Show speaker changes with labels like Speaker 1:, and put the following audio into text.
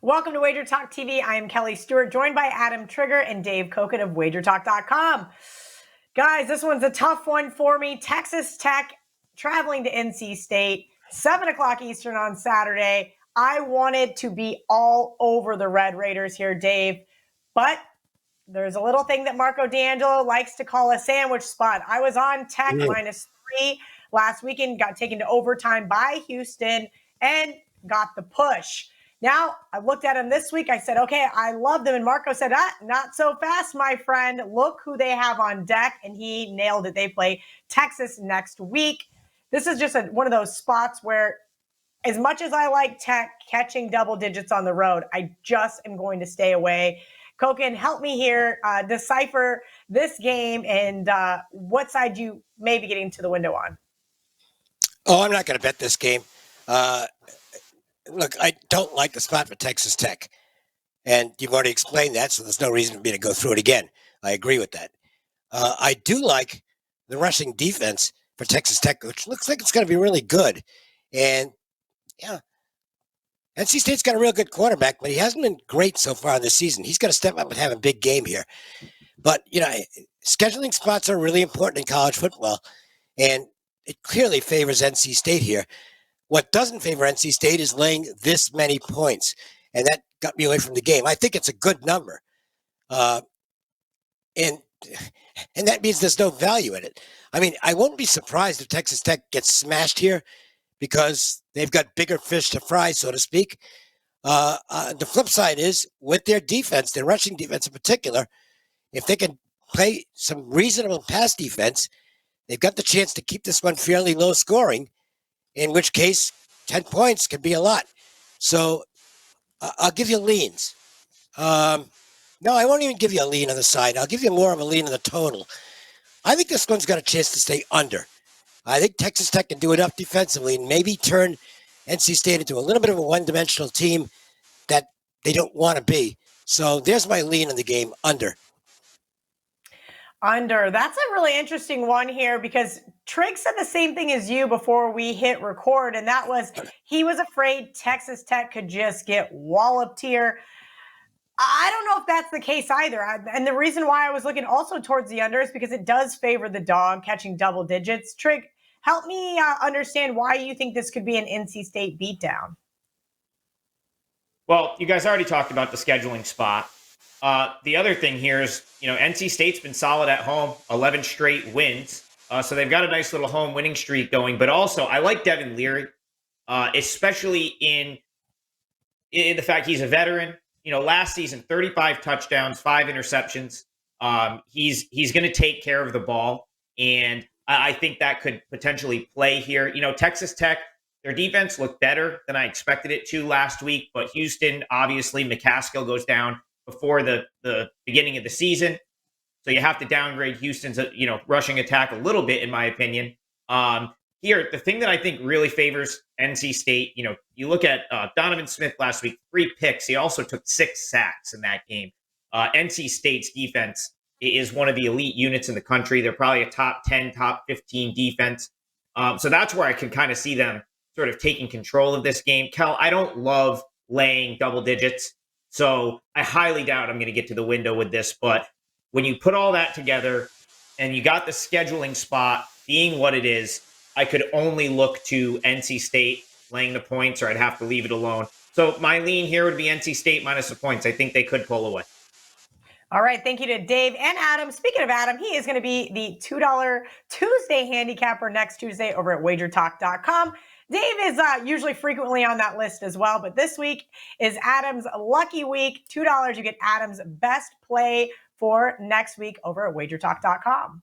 Speaker 1: Welcome to Wager Talk TV. I am Kelly Stewart, joined by Adam Trigger and Dave Koken of WagerTalk.com. Guys, this one's a tough one for me. Texas Tech traveling to NC State, 7 o'clock Eastern on Saturday. I wanted to be all over the Red Raiders here, Dave, but there's a little thing that Marco D'Angelo likes to call a sandwich spot. I was on Tech -3 last weekend, got taken to overtime by Houston, and got the push. Now, I looked at him this week. I said, okay, I love them. And Marco said, not so fast, my friend. Look who they have on deck. And he nailed it. They play Texas next week. This is just one of those spots where, as much as I like Tech catching double digits on the road, I just am going to stay away. Koken, help me here, decipher this game and what side you may be getting to the window on.
Speaker 2: Oh, I'm not going to bet this game. Look, I don't like the spot for Texas Tech. And you've already explained that, so there's no reason for me to go through it again. I agree with that. I do like the rushing defense for Texas Tech, which looks like it's going to be really good. And, yeah, NC State's got a real good quarterback, but he hasn't been great so far in the season. He's got to step up and have a big game here. But, scheduling spots are really important in college football, and it clearly favors NC State here. What doesn't favor NC State is laying this many points, and that got me away from the game. I think it's a good number, and that means there's no value in it. I mean, I won't be surprised if Texas Tech gets smashed here because they've got bigger fish to fry, so to speak. The flip side is, with their defense, their rushing defense in particular, if they can play some reasonable pass defense, they've got the chance to keep this one fairly low scoring, in which case 10 points can be a lot. So I'll give you leans. No, I won't even give you a lean on the side. I'll give you more of a lean on the total. I think this one's got a chance to stay under. I think Texas Tech can do enough defensively and maybe turn NC State into a little bit of a one-dimensional team that they don't want to be. So there's my lean in the game, under.
Speaker 1: Under. That's a really interesting one here because Trigg said the same thing as you before we hit record, and that was he was afraid Texas Tech could just get walloped here. I don't know if that's the case either. And the reason why I was looking also towards the under is because it does favor the dog catching double digits. Trigg, help me understand why you think this could be an NC State beatdown.
Speaker 3: Well, you guys already talked about the scheduling spot. The other thing here is, NC State's been solid at home, 11 straight wins. So they've got a nice little home winning streak going. But also, I like Devin Leary, especially in the fact he's a veteran. Last season, 35 touchdowns, 5 interceptions. He's going to take care of the ball. And I think that could potentially play here. Texas Tech, their defense looked better than I expected it to last week. But Houston, obviously, McCaskill goes down before the beginning of the season. So you have to downgrade Houston's, rushing attack a little bit, in my opinion. Here, the thing that I think really favors NC State, you look at Donovan Smith last week, 3 picks. He also took 6 sacks in that game. NC State's defense is one of the elite units in the country. They're probably a top 10, top 15 defense. So that's where I can kind of see them sort of taking control of this game. Kel, I don't love laying double digits. So I highly doubt I'm going to get to the window with this. But when you put all that together and you got the scheduling spot being what it is, I could only look to NC State laying the points, or I'd have to leave it alone. So my lean here would be NC State minus the points. I think they could pull away.
Speaker 1: All right. Thank you to Dave and Adam. Speaking of Adam, he is going to be the $2 Tuesday handicapper next Tuesday over at WagerTalk.com. Dave is usually frequently on that list as well, but this week is Adam's lucky week. $2, you get Adam's best play for next week over at WagerTalk.com.